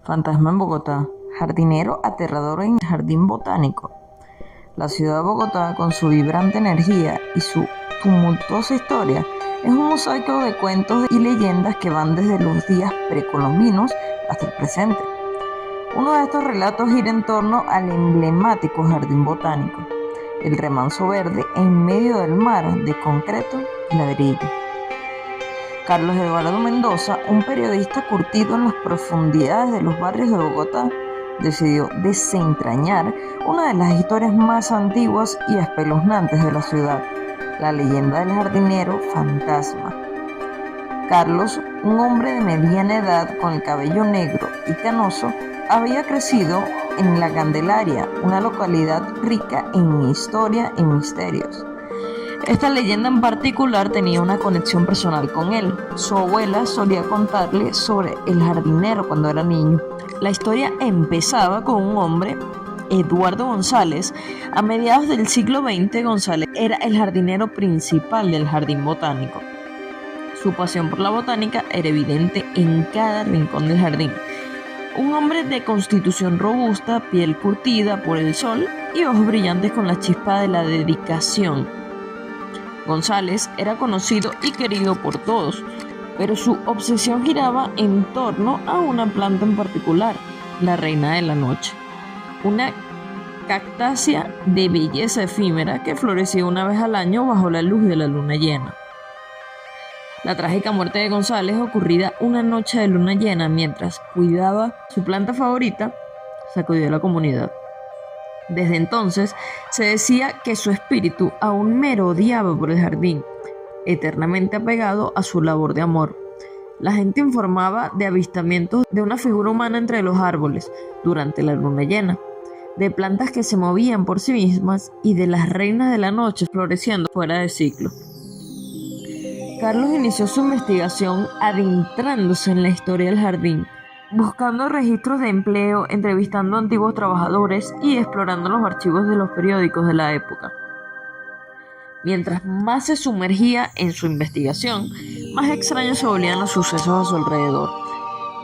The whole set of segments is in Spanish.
Fantasma en Bogotá, jardinero aterrador en el jardín botánico. La ciudad de Bogotá, con su vibrante energía y su tumultuosa historia, es un mosaico de cuentos y leyendas que van desde los días precolombinos hasta el presente. Uno de estos relatos gira en torno al emblemático jardín botánico, el remanso verde en medio del mar de concreto y ladrillo. Carlos Eduardo Mendoza, un periodista curtido en las profundidades de los barrios de Bogotá, decidió desentrañar una de las historias más antiguas y espeluznantes de la ciudad, la leyenda del jardinero fantasma. Carlos, un hombre de mediana edad con el cabello negro y canoso, había crecido en La Candelaria, una localidad rica en historia y misterios. Esta leyenda en particular tenía una conexión personal con él. Su abuela solía contarle sobre el jardinero cuando era niño. La historia empezaba con un hombre, Eduardo González. A mediados del siglo XX, González era el jardinero principal del jardín botánico. Su pasión por la botánica era evidente en cada rincón del jardín. Un hombre de constitución robusta, piel curtida por el sol y ojos brillantes con la chispa de la dedicación. González era conocido y querido por todos, pero su obsesión giraba en torno a una planta en particular, la reina de la noche, una cactácea de belleza efímera que florecía una vez al año bajo la luz de la luna llena. La trágica muerte de González, ocurrida una noche de luna llena mientras cuidaba su planta favorita, sacudió a la comunidad. Desde entonces se decía que su espíritu aún merodeaba por el jardín, eternamente apegado a su labor de amor. La gente informaba de avistamientos de una figura humana entre los árboles durante la luna llena, de plantas que se movían por sí mismas y de las reinas de la noche floreciendo fuera de ciclo. Carlos inició su investigación adentrándose en la historia del jardín, buscando registros de empleo, entrevistando a antiguos trabajadores y explorando los archivos de los periódicos de la época. Mientras más se sumergía en su investigación, más extraños se volvían los sucesos a su alrededor.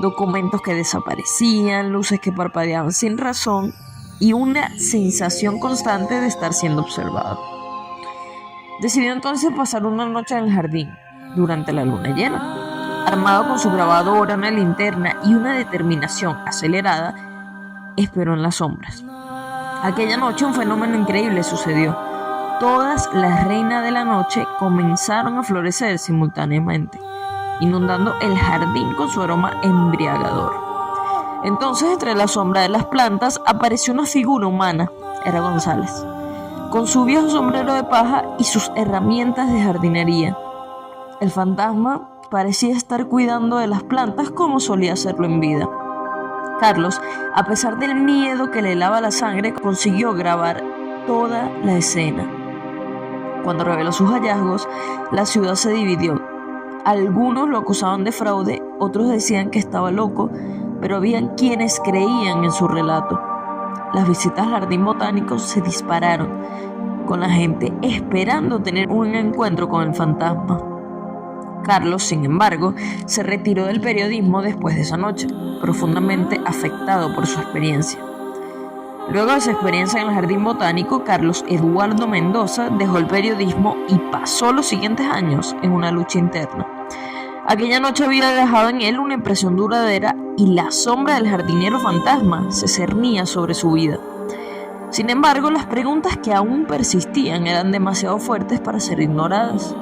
Documentos que desaparecían, luces que parpadeaban sin razón y una sensación constante de estar siendo observado. Decidió entonces pasar una noche en el jardín, durante la luna llena. Armado con su grabadora, una linterna y una determinación acelerada, esperó en las sombras. Aquella noche un fenómeno increíble sucedió. Todas las reinas de la noche comenzaron a florecer simultáneamente, inundando el jardín con su aroma embriagador. Entonces, entre la sombra de las plantas, apareció una figura humana. Era González, con su viejo sombrero de paja y sus herramientas de jardinería. El fantasma parecía estar cuidando de las plantas como solía hacerlo en vida. Carlos, a pesar del miedo que le helaba la sangre, consiguió grabar toda la escena. Cuando reveló sus hallazgos, la ciudad se dividió. Algunos lo acusaban de fraude, otros decían que estaba loco, pero había quienes creían en su relato. Las visitas al jardín botánico se dispararon, con la gente esperando tener un encuentro con el fantasma. Carlos, sin embargo, se retiró del periodismo después de esa noche, profundamente afectado por su experiencia. Luego de su experiencia en el jardín botánico, Carlos Eduardo Mendoza dejó el periodismo y pasó los siguientes años en una lucha interna. Aquella noche había dejado en él una impresión duradera y la sombra del jardinero fantasma se cernía sobre su vida. Sin embargo, las preguntas que aún persistían eran demasiado fuertes para ser ignoradas.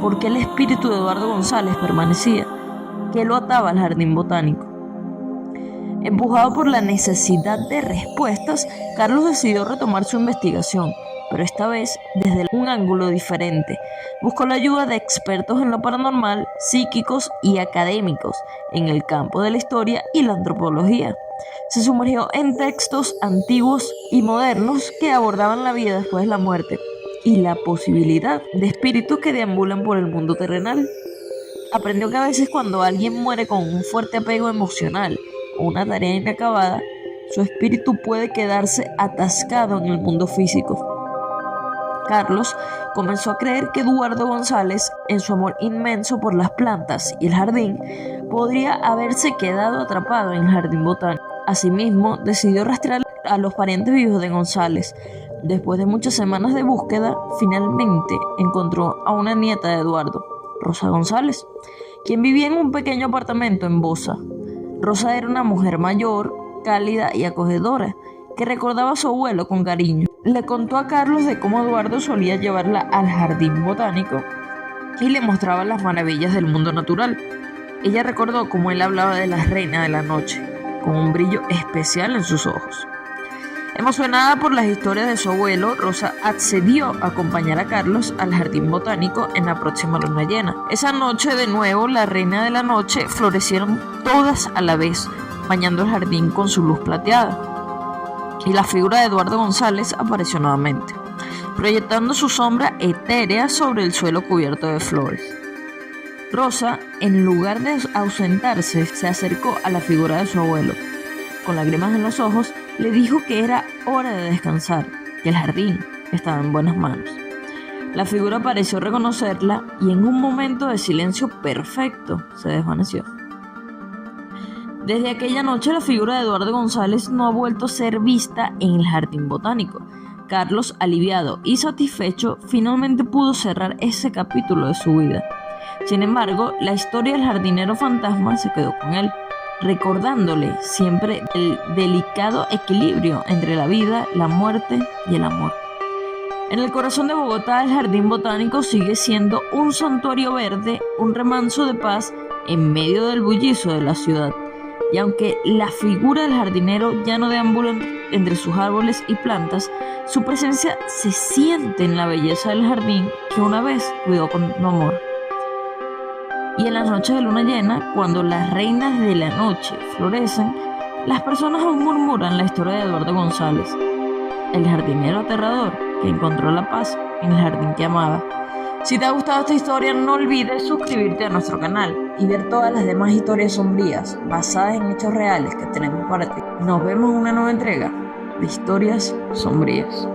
¿Por qué el espíritu de Eduardo González permanecía? ¿Qué lo ataba al jardín botánico? Empujado por la necesidad de respuestas, Carlos decidió retomar su investigación, pero esta vez desde un ángulo diferente. Buscó la ayuda de expertos en lo paranormal, psíquicos y académicos en el campo de la historia y la antropología. Se sumergió en textos antiguos y modernos que abordaban la vida después de la muerte y la posibilidad de espíritus que deambulan por el mundo terrenal. Aprendió que a veces cuando alguien muere con un fuerte apego emocional o una tarea inacabada, su espíritu puede quedarse atascado en el mundo físico. Carlos comenzó a creer que Eduardo González, en su amor inmenso por las plantas y el jardín, podría haberse quedado atrapado en el jardín botánico. Asimismo, decidió rastrear a los parientes vivos de González. Después de muchas semanas de búsqueda, finalmente encontró a una nieta de Eduardo, Rosa González, quien vivía en un pequeño apartamento en Bosa. Rosa era una mujer mayor, cálida y acogedora, que recordaba a su abuelo con cariño. Le contó a Carlos de cómo Eduardo solía llevarla al jardín botánico y le mostraba las maravillas del mundo natural. Ella recordó cómo él hablaba de la reina de la noche, con un brillo especial en sus ojos. Emocionada por las historias de su abuelo, Rosa accedió a acompañar a Carlos al jardín botánico en la próxima luna llena. Esa noche, de nuevo, la reina de la noche florecieron todas a la vez, bañando el jardín con su luz plateada. Y la figura de Eduardo González apareció nuevamente, proyectando su sombra etérea sobre el suelo cubierto de flores. Rosa, en lugar de ausentarse, se acercó a la figura de su abuelo. Con lágrimas en los ojos, le dijo que era hora de descansar, que el jardín estaba en buenas manos. La figura pareció reconocerla y en un momento de silencio perfecto se desvaneció. Desde aquella noche la figura de Eduardo González no ha vuelto a ser vista en el jardín botánico. Carlos, aliviado y satisfecho, finalmente pudo cerrar ese capítulo de su vida. Sin embargo, la historia del jardinero fantasma se quedó con él, recordándole siempre el delicado equilibrio entre la vida, la muerte y el amor. En el corazón de Bogotá, el jardín botánico sigue siendo un santuario verde, un remanso de paz en medio del bullicio de la ciudad. Y aunque la figura del jardinero ya no deambula entre sus árboles y plantas, su presencia se siente en la belleza del jardín que una vez cuidó con amor. Y en las noches de luna llena, cuando las reinas de la noche florecen, las personas aún murmuran la historia de Eduardo González, el jardinero aterrador que encontró la paz en el jardín que amaba. Si te ha gustado esta historia, no olvides suscribirte a nuestro canal y ver todas las demás historias sombrías basadas en hechos reales que tenemos para ti. Nos vemos en una nueva entrega de Historias Sombrías.